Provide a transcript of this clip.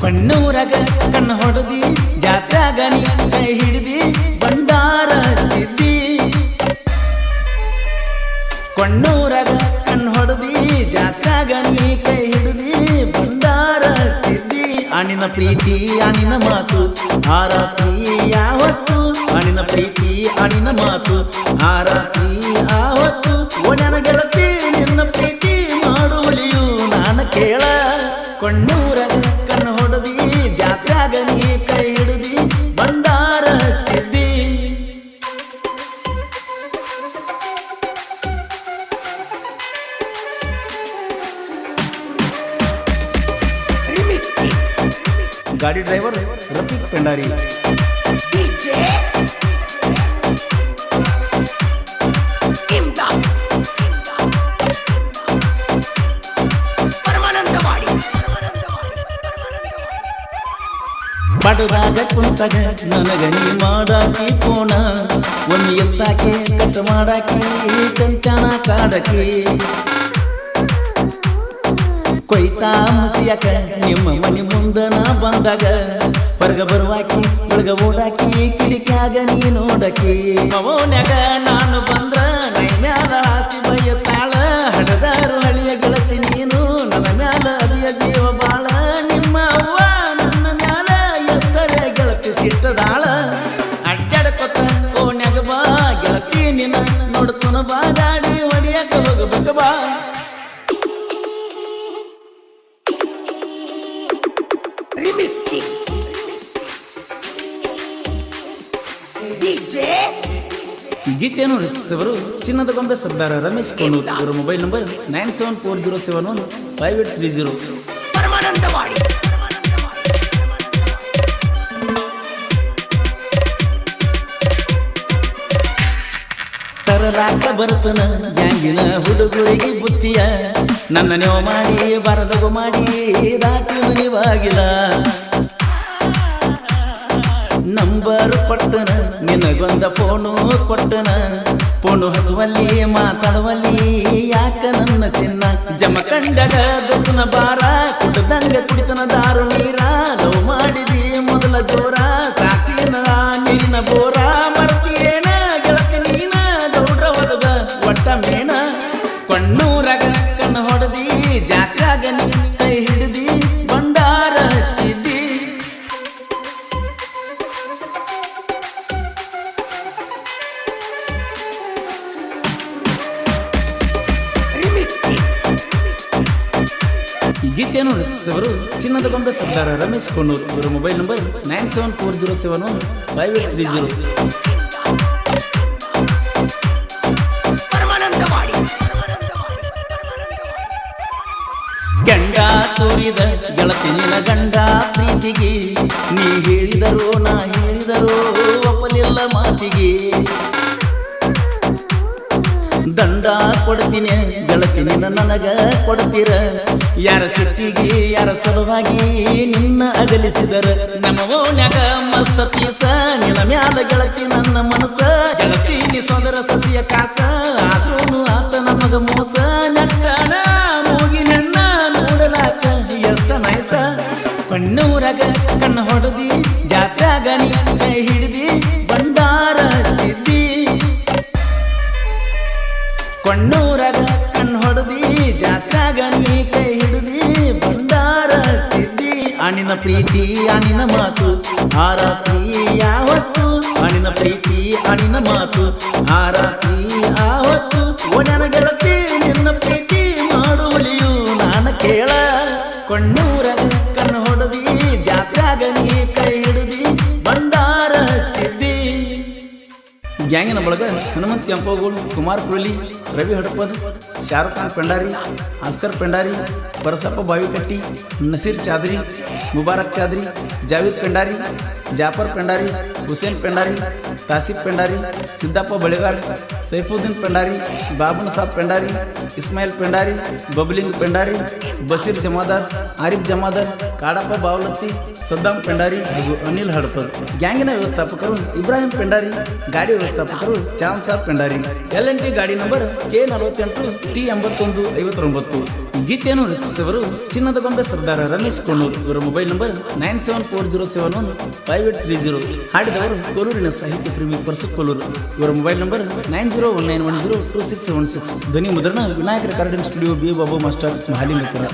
ಕಣ್ಣೂರಾಗ ಕಣ್ಣು ಹೊಡೆದಿ ಜಾತ್ರಾಗ ನೀ ಕೈ ಹಿಡಿದಿ ಬಂಡಾರ ಹಚ್ಚಿದ್ದಿ ಕಣ್ಣೂರಾಗ ಕಣ್ಣು ಹೊಡೆದಿ ಜಾತ್ರಾಗ ನೀ ಕೈ ಹಿಡಿದಿ ಬಂಡಾರ ಹಚ್ಚಿದ್ದಿ ಅನಿನ ಪ್ರೀತಿ ಅನಿನ ಮಾತು ಆ ರಾತ್ರಿ ಯಾವತ್ತು ಅನಿನ ಪ್ರೀತಿ ಅನಿನ ಮಾತು ಆ ರಾತ್ರಿ ಆವತ್ತು ಓ ನನ್ನ ಗೆಳತಿ ನಿನ್ನ ಪ್ರೀತಿ ಮಾಡುವಲಿಯು ನಾನು ಕೇಳ ಕಣ್ಣೂರಾಗ ಕಣ್ಣು ಹೊಡೆದಿ ಜಾತ್ರಾಗ ನೀ ಕೈ ಹಿಡಿದಿ ಬಂಡಾರ ಹಚ್ಚಿದ್ದಿ ಗಾಡಿ ಡ್ರೈವರ್ ರಫೀಕ್ ಪೆಂಡಾರಿ ಪಡದಾಗ ಕುಂತಾಗ ನನಗ ನೀ ಮಾಡಾಕಿ ಕೋಣ ಒಂದು ಎತ್ತಾಕೆ ಕಟ್ ಮಾಡಾಕಿ ಚಂಚನ ಕಾಡಕಿ ಕೊಯ್ತಾ ಮಸಿಯಾಕ ನಿಮ್ಮ ಮನೆ ಮುಂದನ ಬಂದಾಗ ಹೊರಗ ಬರುವಾಕಿ ಒಳಗ ಓಡಾಕಿ ಕಿಡಿಕ್ಯಾಗ ನೀ ನೋಡಕಿ ಅವನ್ಯಾಗ ನಾನು ಬಂದ್ರ ನೈ ಮ್ಯಾಲ ಹಾಸಿ ಬಯ್ಯತ್ತಾಳ ಹಡದಾರು ಹಳಿಯ ಗೆಳತಿ ನೀನು ನನ್ನ ಮ್ಯಾಲ ಅದಿಯ ಜೀವ ಬಾಳ ನಿಮ್ಮ ಅವ್ವ ನನ್ನ ಮ್ಯಾಲ ಎಷ್ಟರೇ ಗೆಳತಿ ಸಿಟ್ಟದಾಳ ಅಡ್ಡಾಡ್ಕೊತ ಓನ್ಯಾಗ ಬಾ ಗೆಳತಿ ನಿನ್ನ ನೋಡ್ತುನ ಬಾ ಗಾಡಿ ಹೊಡಿಯಾಕ ಹೋಗಬೇಕ ಬಾ ಗೀತೆಯನ್ನು ರಚಿಸಿದವರು ಚಿನ್ನದ ಗೊಂಬೆ ಸರ್ದಾರ ರಮೇಶ್ ಕೋಣೂರ್. ಇವರ ಮೊಬೈಲ್ ನಂಬರ್ 9740715830. ತರಲಾಕ ಬರ್ತನ ಗ್ಯಾಂಗಿನ ಹುಡುಗರಿಗೆ ಬುತ್ತಿಯ ನನ್ನ ನೀವು ಮಾಡಿ ಬರದಗು ಮಾಡಿ ರಾತ್ರಿ ಮನಿವಾಗಿಲ್ಲ ನಂಬರ್ ಕೊಟ್ಟನ ನಿನಗೊಂದ ಫೋನು ಕೊಟ್ಟನ ಫೋನು ಹಚ್ಚುವಲ್ಲಿ ಮಾತಾಡುವಲ್ಲಿ ಯಾಕ ನನ್ನ ಚಿನ್ನ ಜಮಖಂಡಗ ದೋಸ್ತನ ಬಾರ ಕುಡ್ದಂಗ ಕುಡಿತನ ದಾರು ನೀರ ಲವ್ ಮಾಡಿದಿ ಮೊದಲ ಜೋರ ಸಾಕ್ಷಿನ ನೀರಿನ ಬೋರ ಮರ್ತಿಯೇನ ಗೆಳತಿ ನೀನ ಗೌಡ್ರ ಹೊದದ ಒಟ್ಟ ಮೇನ ಕಣ್ಣೂರಾಗ ಕಣ್ಣು ಹೊಡೆದಿ ಜಾತ್ರಾಗ ನೀ ಕೈ ಹಿಡಿದಿ ಬಂಡಾರ ಹಚ್ಚಿದ್ದಿ ಗೀತೆಯನ್ನು ರಚಿಸಿದವರು ಚಿನ್ನದ ಗೊಂಬೆ ಸರ್ದಾರ ರಮೇಶ್ ಕೋಣೂರ್. ಇವರ ಮೊಬೈಲ್ ನಂಬರ್ 9740715830. ಗಂಡ ತೋರಿದ ಗೆಳತಿ ನಿನ್ನ ಗಂಡ ಪ್ರೀತಿಗೆ ನೀ ಹೇಳಿದರು ನಾ ಹೇಳಿದರು ಒಪ್ಪಲಿಲ್ಲ ಮಾತಿಗೆ ದಂಡ ಕೊಡ್ತೀನಿ ಗೆಳತಿ ನಿನ್ನ ನನಗ ಕೊಡ್ತೀರ ಯಾರ ಸಿಟ್ಟಿಗೆ ಯಾರ ಸಲುವಾಗಿ ನಿನ್ನ ಅಗಲಿಸಿದರ ನಮ್ಮ ಓನ್ಯಾಗ ಮಸ್ತ ಪೀಸ ನಿನ್ನ ಮ್ಯಾಲ ಗೆಳತಿ ನನ್ನ ಮನಸ್ಸ ಗೆಳತಿ ನೀ ಸೋದರ ಸಸಿಯ ಕಾಸ ಆದ್ರೂ ಆತ ನಮಗ ಮೋಸ ನಟ್ಟಣ ಮೂಗಿ ನನ್ನ ನೋಡಲಾಕ ಎಷ್ಟ ನೈಸ ಕಣ್ಣೂರಾಗ ಕಣ್ಣು ಹೊಡೆದಿ ಜಾತ್ರಾಗ ನೀ ಕೈ ಹಿಡಿದಿ ಬಂಡಾರ ಹಚ್ಚಿದ್ದಿ ಕಣ್ಣೂರಾಗ ಕಣ್ಣು ಹೊಡೆದಿ ಜಾತ್ರಾಗ ನೀ ಕೈ ಹಿಡಿದಿ ಬಂಡಾರ ಹಚ್ಚಿದ್ದಿ ಅನಿನ ಪ್ರೀತಿ ಅನಿನ ಮಾತು ಆ ರಾತ್ರಿ ಯಾವತ್ತು ಅನಿನ ಪ್ರೀತಿ ಅನಿನ ಮಾತು ಆ ರಾತ್ರಿ ಆವತ್ತು ಓ ನನ್ನ ಗೆಳತಿ ನಿನ್ನ ಪ್ರೀತಿ ಮಾಡುವಲಿಯು ನಾನು ಕೇಳ ಕಣ್ಣೂರಾಗ ಕಣ್ಣು ಹೊಡೆದಿ ಜಾತ್ರಾಗ ನೀ ಕೈ ಹಿಡಿದಿ ಬಂಡಾರ ಹಚ್ಚಿದ್ದಿ. ಗ್ಯಾಂಗಿನ ಬಳಗ ಹನುಮಂತ್ ಕೆಂಪಗೋಳು, ಕುಮಾರ್ ಕುರಳಿ, ರವಿ ಹಡಪದ್, ಶಾರುಖ್ ಖಾನ್ ಪೆಂಡಾರಿ, ಆಸ್ಕರ್ ಪೆಂಡಾರಿ, ಪರಸಪ್ಪ ಬಾವಿಕಟ್ಟಿ, ನಸೀರ್ ಚಾದ್ರಿ, ಮುಬಾರಕ್ ಚಾದ್ರಿ, ಜಾವೇದ್ ಪೆಂಡಾರಿ, ಜಾಫರ್ ಪೆಂಡಾರಿ, ಹುಸೇನ್ ಪೆಂಡಾರಿ, ತಾಸಿಫ್ ಪೆಂಡಾರಿ, ಸಿದ್ದಪ್ಪ ಬಳಿಗಾರ್, ಸೈಫುದ್ದೀನ್ ಪೆಂಡಾರಿ, ಬಾಬನ್ ಸಾಬ್ ಪೆಂಡಾರಿ, ಇಸ್ಮಾಯಿಲ್ ಪೆಂಡಾರಿ, ಬಬ್ಲಿಂಗ್ ಪೆಂಡಾರಿ, ಬಸೀರ್ ಜಮಾದಾರ್, ಆರಿಫ್ ಜಮಾದಾರ್, ಕಾಡಪ್ಪ ಬಾವಲತ್ತಿ, ಸದ್ದಾಂ ಪೆಂಡಾರಿ ಹಾಗೂ ಅನಿಲ್ ಹಡಪದ್. ಗ್ಯಾಂಗಿನ ವ್ಯವಸ್ಥಾಪಕರು ಇಬ್ರಾಹಿಂ ಪೆಂಡಾರಿ, ಗಾಡಿ ವ್ಯವಸ್ಥಾಪಕರು ಚಾಂದ್ ಸಾಬ್ ಪೆಂಡಾರಿ. LNT ಗಾಡಿ ನಂಬರ್ K48T8159. ಗೀತೆಯನ್ನು ರಚಿಸಿದವರು ಚಿನ್ನದ ಗೊಂಬೆ ಸರ್ದಾರ ರಮೇಶ್ ಕೊಣ್ಣೂರು. ಇವರ ಮೊಬೈಲ್ ನಂಬರ್ 9740715830. ಹಾಡಿದವರು ಕೊಲ್ಲೂರಿನ ಸಾಹಿತ್ಯ ಪ್ರೇಮಿ ಪರಸು ಕೊಲ್ಲೂರು. ಇವರ ಮೊಬೈಲ್ ನಂಬರ್ 9019102676. ಧ್ವನಿ ಮುದ್ರಣ ವಿನಾಯಕರ ಕಾರ್ಡಿನ್ studio, B Babu master, Mahalingapura.